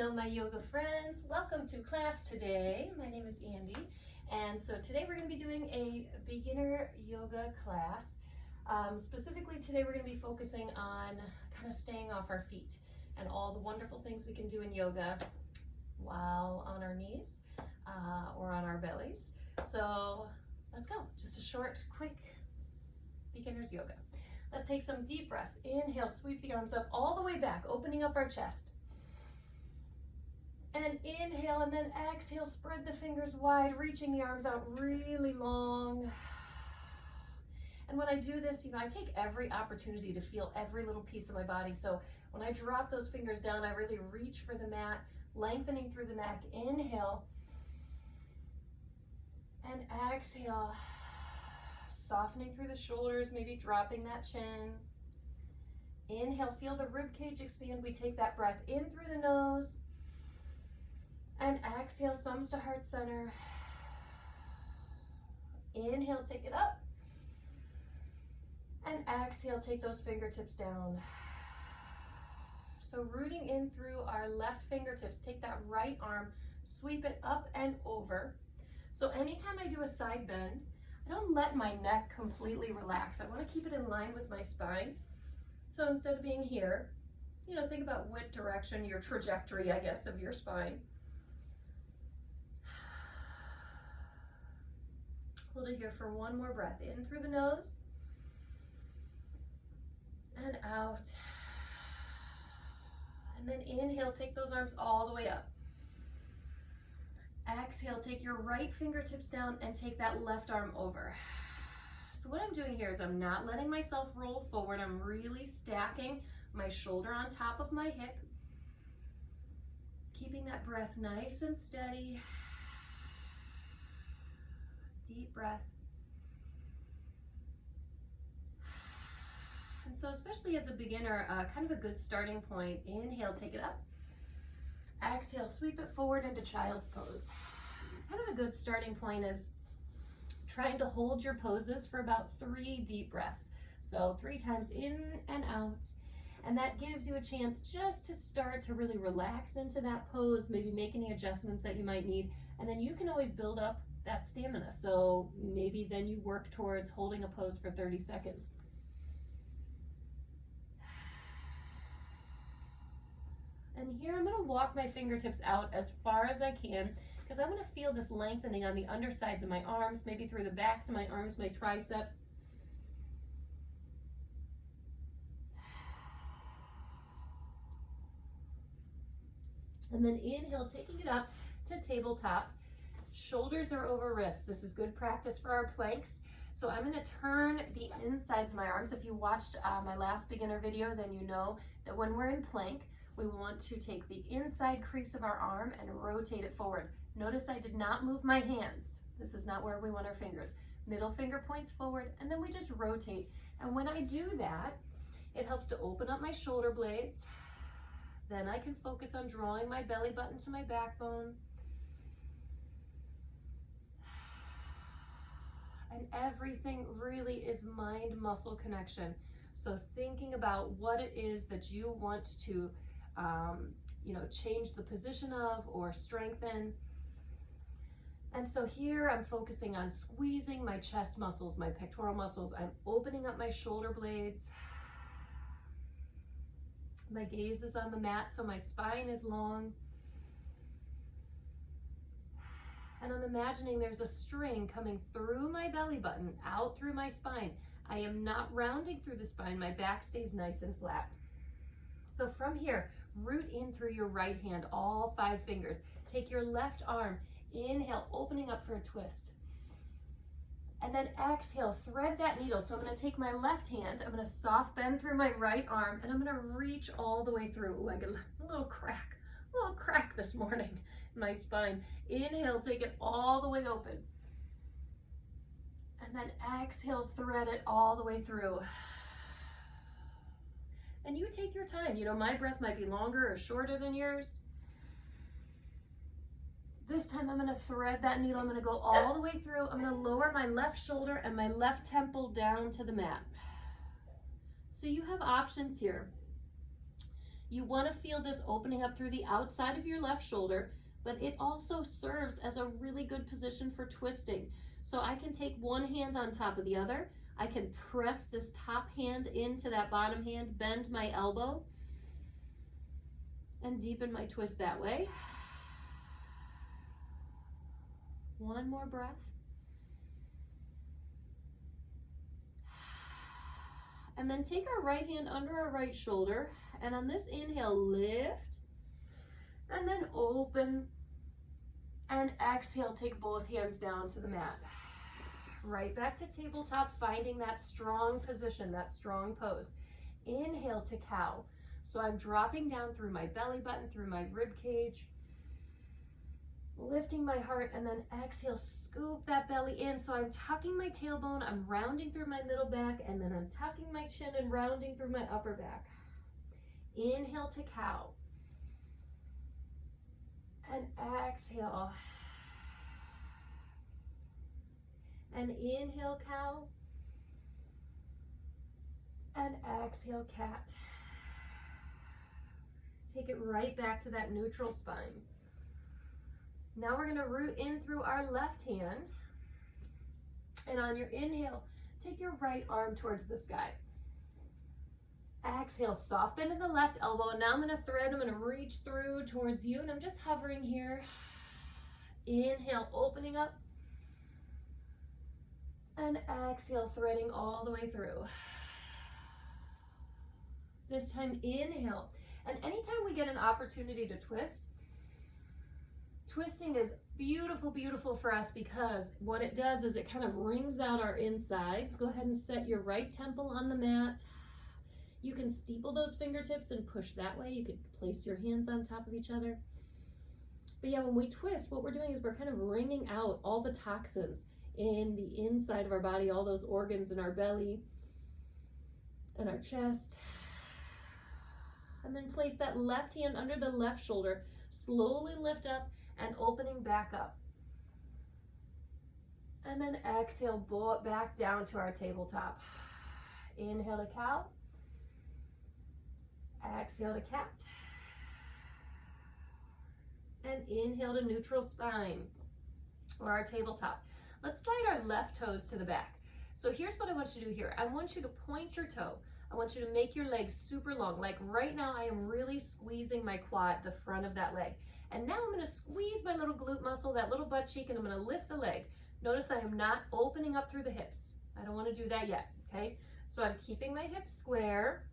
Hello my yoga friends, welcome to class today. My name is Andy, and so today we're going to be doing a beginner yoga class. Specifically today we're going to be focusing on kind of staying off our feet and all the wonderful things we can do in yoga while on our knees or on our bellies. So let's go, just a short, quick beginner's yoga. Let's take some deep breaths. Inhale, sweep the arms up all the way back, opening up our chest. And inhale, and then exhale, spread the fingers wide, reaching the arms out really long. And when I do this, I take every opportunity to feel every little piece of my body. So when I drop those fingers down, I really reach for the mat, lengthening through the neck. Inhale. And exhale, softening through the shoulders, maybe dropping that chin. Inhale, feel the rib cage expand. We take that breath in through the nose. And exhale, thumbs to heart center. Inhale, take it up. And exhale, take those fingertips down. So rooting in through our left fingertips, take that right arm, sweep it up and over. So anytime I do a side bend, I don't let my neck completely relax. I want to keep it in line with my spine. So instead of being here, think about what direction, your trajectory, I guess, of your spine. Hold it here for one more breath. In through the nose and out. And then inhale, take those arms all the way up. Exhale, take your right fingertips down and take that left arm over. So what I'm doing here is I'm not letting myself roll forward. I'm really stacking my shoulder on top of my hip. Keeping that breath nice and steady. Deep breath. And so especially as a beginner, kind of a good starting point. Inhale, take it up. Exhale, sweep it forward into child's pose. Kind of a good starting point is trying to hold your poses for about 3 deep breaths. So 3 times in and out. And that gives you a chance just to start to really relax into that pose, maybe make any adjustments that you might need. And then you can always build up that stamina. So maybe then you work towards holding a pose for 30 seconds. And here I'm going to walk my fingertips out as far as I can because I want to feel this lengthening on the undersides of my arms, maybe through the backs of my arms, my triceps. And then inhale, taking it up to tabletop. Shoulders are over wrists. This is good practice for our planks. So I'm going to turn the insides of my arms. If you watched my last beginner video, then you know that when we're in plank, we want to take the inside crease of our arm and rotate it forward. Notice I did not move my hands. This is not where we want our fingers. Middle finger points forward, and then we just rotate. And when I do that, it helps to open up my shoulder blades. Then I can focus on drawing my belly button to my backbone. And everything really is mind-muscle connection. So thinking about what it is that you want to change the position of or strengthen. And so here I'm focusing on squeezing my chest muscles, my pectoral muscles. I'm opening up my shoulder blades. My gaze is on the mat, so my spine is long. And I'm imagining there's a string coming through my belly button, out through my spine. I am not rounding through the spine. My back stays nice and flat. So from here, root in through your right hand, all 5 fingers. Take your left arm, inhale, opening up for a twist. And then exhale, thread that needle. So I'm going to take my left hand, I'm going to soft bend through my right arm, and I'm going to reach all the way through. Ooh, I get a little crack this morning in my spine. Inhale, take it all the way open. And then exhale, thread it all the way through. And you take your time. My breath might be longer or shorter than yours. This time I'm going to thread that needle. I'm going to go all the way through. I'm going to lower my left shoulder and my left temple down to the mat. So you have options here. You want to feel this opening up through the outside of your left shoulder, but it also serves as a really good position for twisting. So I can take one hand on top of the other. I can press this top hand into that bottom hand, bend my elbow, and deepen my twist that way. One more breath. And then take our right hand under our right shoulder, and on this inhale, lift, and then open, and exhale, take both hands down to the mat. Right back to tabletop, finding that strong position, that strong pose. Inhale to cow. So I'm dropping down through my belly button, through my rib cage, lifting my heart, and then exhale, scoop that belly in. So I'm tucking my tailbone, I'm rounding through my middle back, and then I'm tucking my chin and rounding through my upper back. Inhale to cow. And exhale. And inhale, cow. And exhale, cat. Take it right back to that neutral spine. Now we're gonna root in through our left hand. And on your inhale, take your right arm towards the sky. Exhale, soft bend in the left elbow. And now I'm gonna thread, I'm gonna reach through towards you, and I'm just hovering here. Inhale, opening up. And exhale, threading all the way through. This time, inhale. And anytime we get an opportunity to twist, twisting is beautiful, beautiful for us, because what it does is it kind of wrings out our insides. Go ahead and set your right temple on the mat. You can steeple those fingertips and push that way. You could place your hands on top of each other. But yeah, when we twist, what we're doing is we're kind of wringing out all the toxins in the inside of our body, all those organs in our belly and our chest. And then place that left hand under the left shoulder, slowly lift up and opening back up. And then exhale, bow it back down to our tabletop. Inhale to cow. Exhale to cat. And inhale to neutral spine or our tabletop. Let's slide our left toes to the back. So here's what I want you to do here. I want you to point your toe. I want you to make your legs super long. Like right now, I am really squeezing my quad, the front of that leg. And now I'm gonna squeeze my little glute muscle, that little butt cheek, and I'm gonna lift the leg. Notice I am not opening up through the hips. I don't wanna do that yet, okay? So I'm keeping my hips square.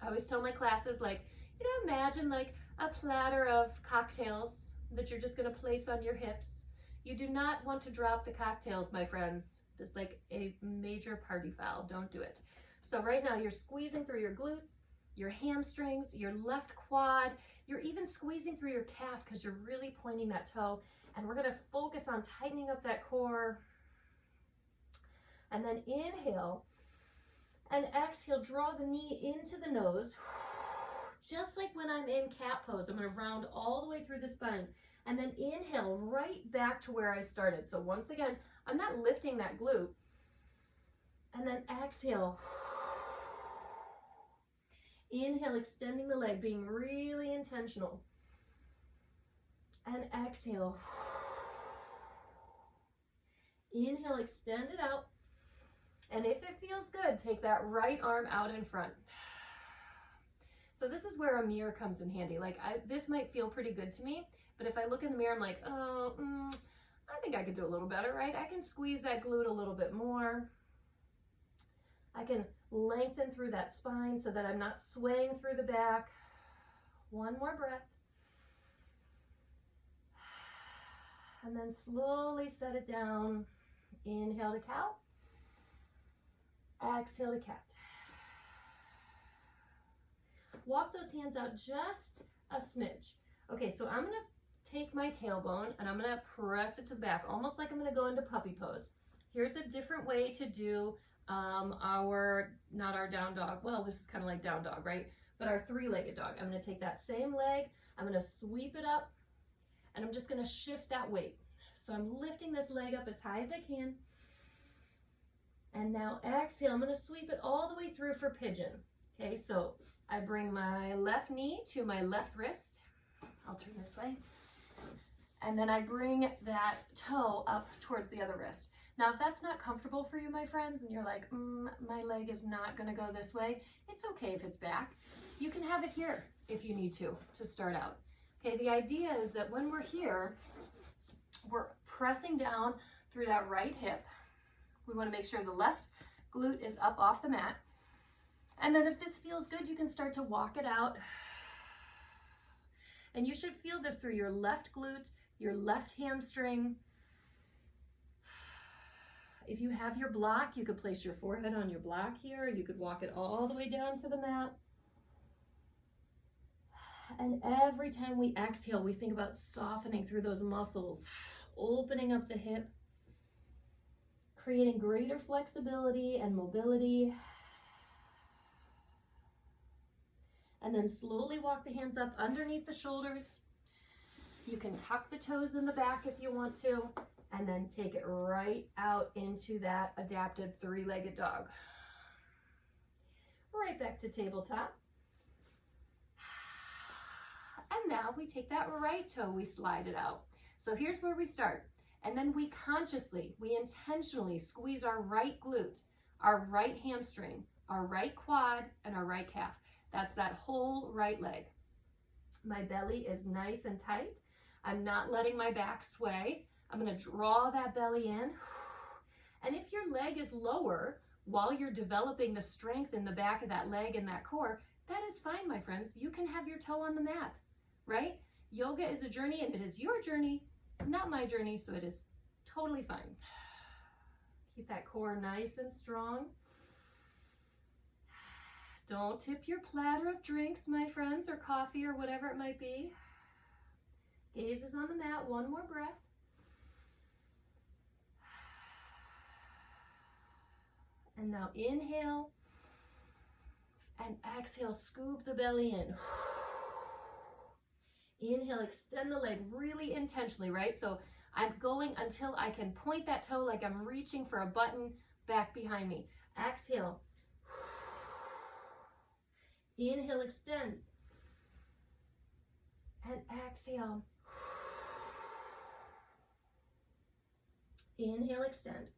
I always tell my classes, like, you know, imagine like a platter of cocktails that you're just gonna place on your hips. You do not want to drop the cocktails, my friends. Just like a major party foul, don't do it. So right now you're squeezing through your glutes, your hamstrings, your left quad. You're even squeezing through your calf because you're really pointing that toe. And we're gonna focus on tightening up that core. And then inhale and exhale, draw the knee into the nose. Just like when I'm in cat pose, I'm gonna round all the way through the spine. And then inhale right back to where I started. So once again, I'm not lifting that glute. And then exhale. Inhale, extending the leg, being really intentional. And exhale. Inhale, extend it out. And if it feels good, take that right arm out in front. So this is where a mirror comes in handy. Like this might feel pretty good to me, but if I look in the mirror, I'm like, oh, I think I could do a little better, right? I can squeeze that glute a little bit more. I can lengthen through that spine so that I'm not swaying through the back. One more breath. And then slowly set it down. Inhale to cow. Exhale to cat. Walk those hands out just a smidge. Okay, so I'm gonna take my tailbone and I'm gonna press it to the back, almost like I'm gonna go into puppy pose. Here's a different way to do not our down dog. Well, this is kind of like down dog, right? But our three-legged dog. I'm gonna take that same leg, I'm gonna sweep it up, and I'm just gonna shift that weight. So I'm lifting this leg up as high as I can. And now exhale, I'm gonna sweep it all the way through for pigeon. Okay, so I bring my left knee to my left wrist. I'll turn this way. And then I bring that toe up towards the other wrist. Now, if that's not comfortable for you, my friends, and you're like, my leg is not gonna go this way, it's okay if it's back. You can have it here if you need to start out. Okay, the idea is that when we're here, we're pressing down through that right hip. We wanna make sure the left glute is up off the mat. And then if this feels good, you can start to walk it out. And you should feel this through your left glute, your left hamstring. If you have your block, you could place your forehead on your block here. You could walk it all the way down to the mat. And every time we exhale, we think about softening through those muscles, opening up the hip, creating greater flexibility and mobility. And then slowly walk the hands up underneath the shoulders. You can tuck the toes in the back if you want to, and then take it right out into that adapted three-legged dog. Right back to tabletop. And now we take that right toe, we slide it out. So here's where we start. And then we intentionally squeeze our right glute, our right hamstring, our right quad, and our right calf. That's that whole right leg. My belly is nice and tight. I'm not letting my back sway. I'm gonna draw that belly in. And if your leg is lower while you're developing the strength in the back of that leg and that core, that is fine, my friends. You can have your toe on the mat, right? Yoga is a journey and it is your journey, not my journey, so it is totally fine. Keep that core nice and strong. Don't tip your platter of drinks, my friends, or coffee or whatever it might be. Gaze is on the mat, one more breath. And now inhale and exhale, scoop the belly in. Inhale, extend the leg really intentionally, right? So I'm going until I can point that toe like I'm reaching for a button back behind me. Exhale. Inhale, extend. And exhale. Inhale, extend.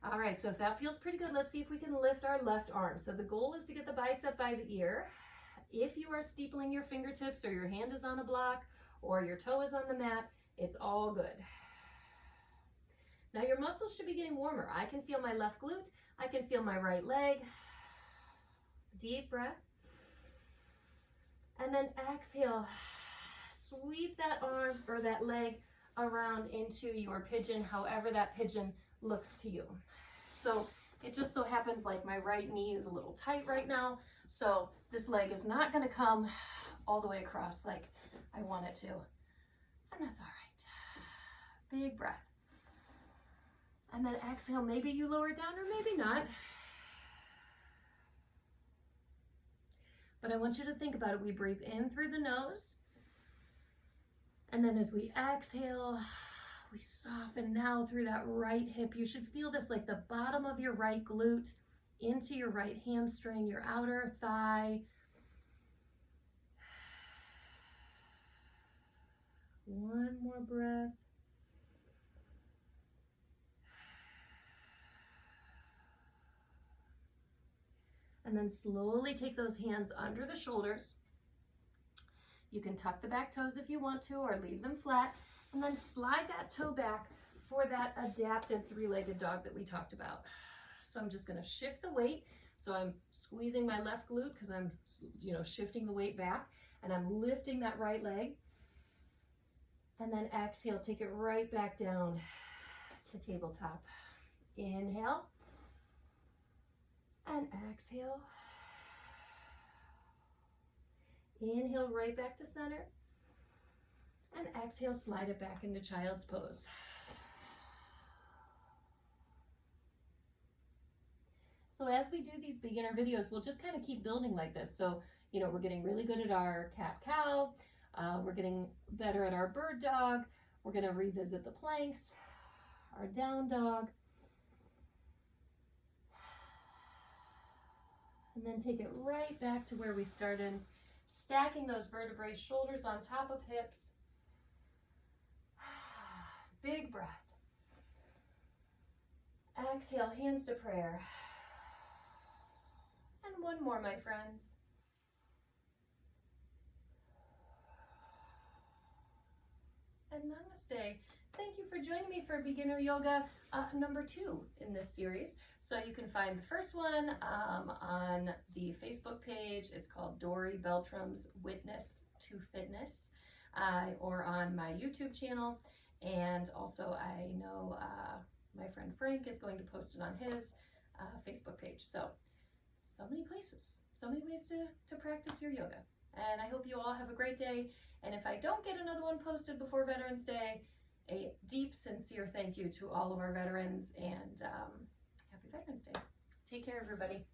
All right, so if that feels pretty good, let's see if we can lift our left arm. So the goal is to get the bicep by the ear. If you are steepling your fingertips or your hand is on a block or your toe is on the mat, it's all good. Now your muscles should be getting warmer. I can feel my left glute. I can feel my right leg. Deep breath. And then exhale. Sweep that arm or that leg around into your pigeon, however that pigeon looks to you. So it just so happens like my right knee is a little tight right now. So this leg is not going to come all the way across like I want it to. And that's all right. Big breath. And then exhale. Maybe you lower it down or maybe not. But I want you to think about it. We breathe in through the nose. And then as we exhale, we soften now through that right hip. You should feel this like the bottom of your right glute into your right hamstring, your outer thigh. One more breath. And then slowly take those hands under the shoulders. You can tuck the back toes if you want to, or leave them flat, and then slide that toe back for that adapted three-legged dog that we talked about. So I'm just gonna shift the weight. So I'm squeezing my left glute because I'm, shifting the weight back, and I'm lifting that right leg. And then exhale, take it right back down to tabletop. Inhale. And exhale. Inhale right back to center. And exhale, slide it back into child's pose. So as we do these beginner videos, we'll just kind of keep building like this. So, we're getting really good at our cat-cow. We're getting better at our bird dog. We're going to revisit the planks, our down dog. And then take it right back to where we started, stacking those vertebrae, shoulders on top of hips. Big breath. Exhale, hands to prayer. And one more, my friends. And namaste. Thank you for joining me for beginner yoga number 2 in this series. So you can find the first one on the Facebook page. It's called Dory Beltram's Witness to Fitness, or on my YouTube channel. And also I know my friend Frank is going to post it on his Facebook page. So many places, so many ways to practice your yoga. And I hope you all have a great day. And if I don't get another one posted before Veterans Day, a deep, sincere thank you to all of our veterans, and happy Veterans Day. Take care, everybody.